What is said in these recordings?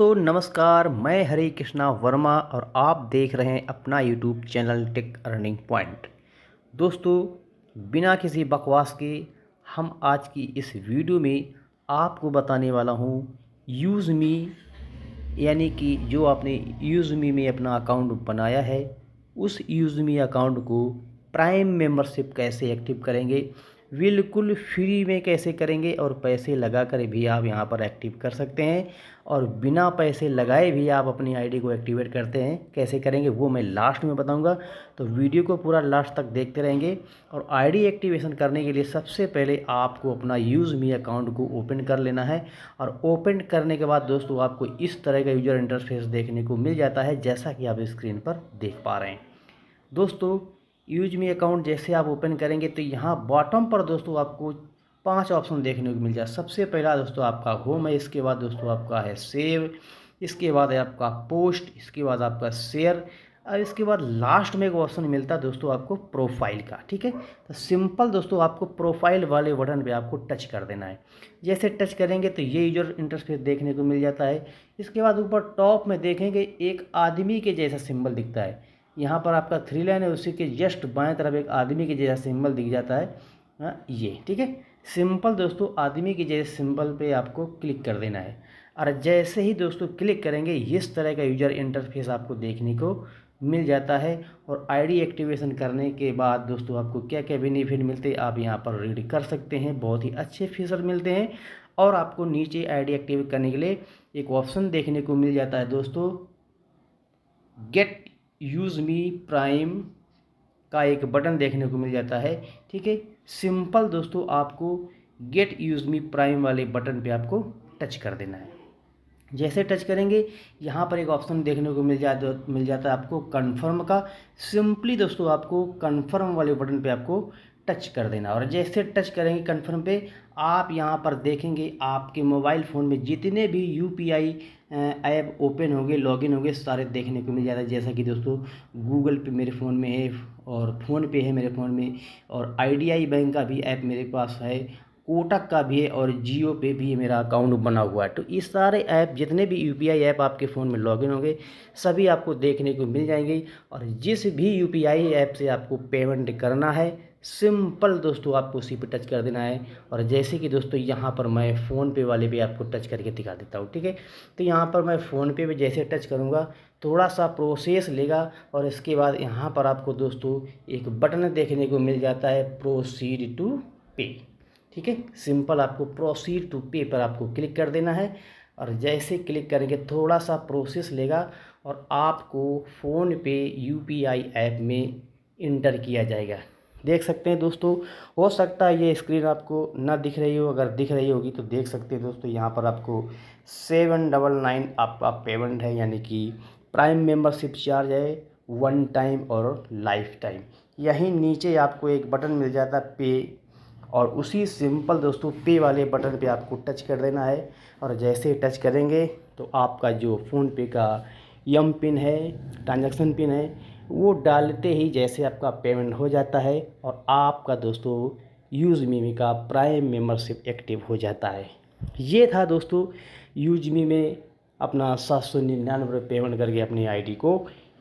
दोस्तों नमस्कार, मैं हरे कृष्णा वर्मा और आप देख रहे हैं अपना YouTube channel take earning point. दोस्तों बिना किसी बकवास के हम आज की इस वीडियो में आपको बताने वाला हूँ यूज़ मी, यानी कि जो आपने यूज़ मी में अपना अकाउंट बनाया है उस यूज़ मी अकाउंट को प्राइम मेंबरशिप कैसे एक्टिव करेंगे, बिल्कुल फ्री में कैसे करेंगे और पैसे लगा कर भी आप यहां पर एक्टिव कर सकते हैं और बिना पैसे लगाए भी आप अपनी आईडी को एक्टिवेट करते हैं। कैसे करेंगे वो मैं लास्ट में बताऊंगा, तो वीडियो को पूरा लास्ट तक देखते रहेंगे। और आईडी एक्टिवेशन करने के लिए सबसे पहले आपको अपना यूज़ मी अकाउंट को ओपन कर लेना है और ओपन करने के बाद दोस्तों आपको इस तरह का यूज़र इंटरफेस देखने को मिल जाता है जैसा कि आप स्क्रीन पर देख पा रहे हैं। दोस्तों यूज मी अकाउंट जैसे आप ओपन करेंगे तो यहाँ बॉटम पर दोस्तों आपको 5 ऑप्शन देखने को मिल जाए। सबसे पहला दोस्तों आपका होम है, इसके बाद दोस्तों आपका है सेव, इसके बाद है आपका पोस्ट, इसके बाद आपका शेयर और इसके बाद लास्ट में एक ऑप्शन मिलता है दोस्तों आपको प्रोफाइल का। ठीक है, तो सिंपल दोस्तों आपको प्रोफाइल वाले बटन पे आपको टच कर देना है। जैसे टच करेंगे तो ये यूजर इंटरफेस देखने को मिल जाता है। इसके बाद ऊपर टॉप में देखेंगे एक आदमी के जैसा सिंबल दिखता है। यहाँ पर आपका 3 लाइन है, उसी के जस्ट बाएं तरफ एक आदमी के जैसा सिंबल दिख जाता है ये। ठीक है, सिंपल दोस्तों आदमी के जैसे सिंबल पे आपको क्लिक कर देना है और जैसे ही दोस्तों क्लिक करेंगे इस तरह का यूजर इंटरफेस आपको देखने को मिल जाता है। और आईडी एक्टिवेशन करने के बाद दोस्तों आपको क्या क्या बेनिफिट मिलते हैं आप यहाँ पर रीड कर सकते हैं। बहुत ही अच्छे फीचर मिलते हैं और आपको नीचे आईडी एक्टिवेट करने के लिए एक ऑप्शन देखने को मिल जाता है दोस्तों, गेट यूज़ मी प्राइम का एक बटन देखने को मिल जाता है। ठीक है, सिंपल दोस्तों आपको गेट यूज़ मी प्राइम वाले बटन पे आपको टच कर देना है। जैसे टच करेंगे यहाँ पर एक ऑप्शन देखने को मिल जाता है आपको कन्फर्म का। सिंपली दोस्तों आपको कन्फर्म वाले बटन पे आपको टच कर देना और जैसे टच करेंगे कन्फर्म पे आप यहाँ पर देखेंगे आपके मोबाइल फ़ोन में जितने भी यूपीआई ऐप ओपन होंगे, लॉगिन होंगे, सारे देखने को मिल जाता है। जैसा कि दोस्तों गूगल पे मेरे फ़ोन में है और फ़ोन पे है मेरे फ़ोन में, और आईडीआई बैंक का भी ऐप मेरे पास है, कोटक का भी है और जियो पे भी मेरा अकाउंट बना हुआ है। तो इस सारे ऐप जितने भी यूपीआई ऐप आपके फ़ोन में लॉगिन होंगे सभी आपको देखने को मिल जाएंगे। और जिस भी यूपीआई ऐप से आपको पेमेंट करना है सिंपल दोस्तों आपको उसी पे टच कर देना है। और जैसे कि दोस्तों यहाँ पर मैं फ़ोनपे वाले पे आपको टच करके दिखा देता हूँ। ठीक है, तो यहाँ पर मैं फ़ोनपे पे जैसे टच करूँगा थोड़ा सा प्रोसेस लेगा और इसके बाद यहाँ पर आपको दोस्तों एक बटन देखने को मिल जाता है प्रोसीड टू पे। ठीक है, सिंपल आपको प्रोसीड टू पे पर आपको क्लिक कर देना है और जैसे क्लिक करेंगे थोड़ा सा प्रोसेस लेगा और आपको फ़ोन पे यूपीआई ऐप में इंटर किया जाएगा। देख सकते हैं दोस्तों, हो सकता है ये स्क्रीन आपको ना दिख रही हो, अगर दिख रही होगी तो देख सकते हैं दोस्तों यहाँ पर आपको 799 आपका पेमेंट है, यानी कि प्राइम मेंबरशिप चार्ज है 1 टाइम और लाइफ टाइम। यहीं नीचे आपको एक बटन मिल जाता है पे और उसी सिंपल दोस्तों पे वाले बटन पे आपको टच कर देना है और जैसे टच करेंगे तो आपका जो फ़ोनपे का यम पिन है, ट्रांजैक्शन पिन है, वो डालते ही जैसे आपका पेमेंट हो जाता है और आपका दोस्तों यूज़ मी का प्राइम मेंबरशिप एक्टिव हो जाता है। ये था दोस्तों यूज़ मी में अपना 799 पेमेंट करके अपनी आईडी को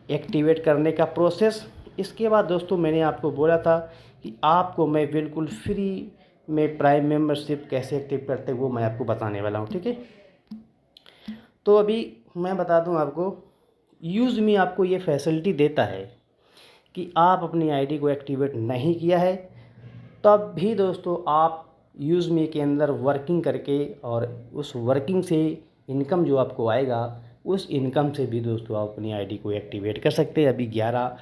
एक्टिवेट करने का प्रोसेस। इसके बाद दोस्तों मैंने आपको बोला था कि आपको मैं बिल्कुल फ्री में प्राइम मेंबरशिप कैसे एक्टिव करते वो मैं आपको बताने वाला हूँ। ठीक है, तो अभी मैं बता दूँ आपको, यूज़ मी आपको ये फैसिलिटी देता है कि आप अपनी आईडी को एक्टिवेट नहीं किया है तब भी दोस्तों आप यूज़ मी के अंदर वर्किंग करके और उस वर्किंग से इनकम जो आपको आएगा उस इनकम से भी दोस्तों आप अपनी आईडी को एक्टिवेट कर सकते हैं। अभी 11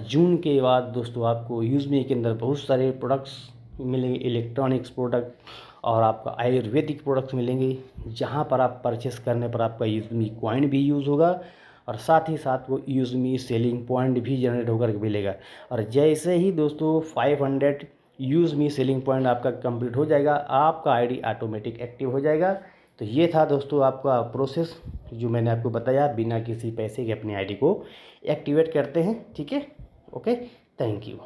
जून के बाद दोस्तों आपको यूज़ मी के अंदर बहुत सारे प्रोडक्ट्स मिलेंगे, इलेक्ट्रॉनिक्स प्रोडक्ट और आपका आयुर्वेदिक प्रोडक्ट्स मिलेंगे, जहां पर आप परचेस करने पर आपका यूज़ मी कॉइन भी यूज़ होगा और साथ ही साथ वो यूज़ मी सेलिंग पॉइंट भी जनरेट होकर मिलेगा। और जैसे ही दोस्तों 500 यूज़ मी सेलिंग पॉइंट आपका कंप्लीट हो जाएगा आपका आईडी ऑटोमेटिक एक्टिव हो जाएगा। तो ये था दोस्तों आपका प्रोसेस जो मैंने आपको बताया, बिना किसी पैसे के अपनी आईडी को एक्टिवेट करते हैं। ठीक है, ओके, थैंक यू।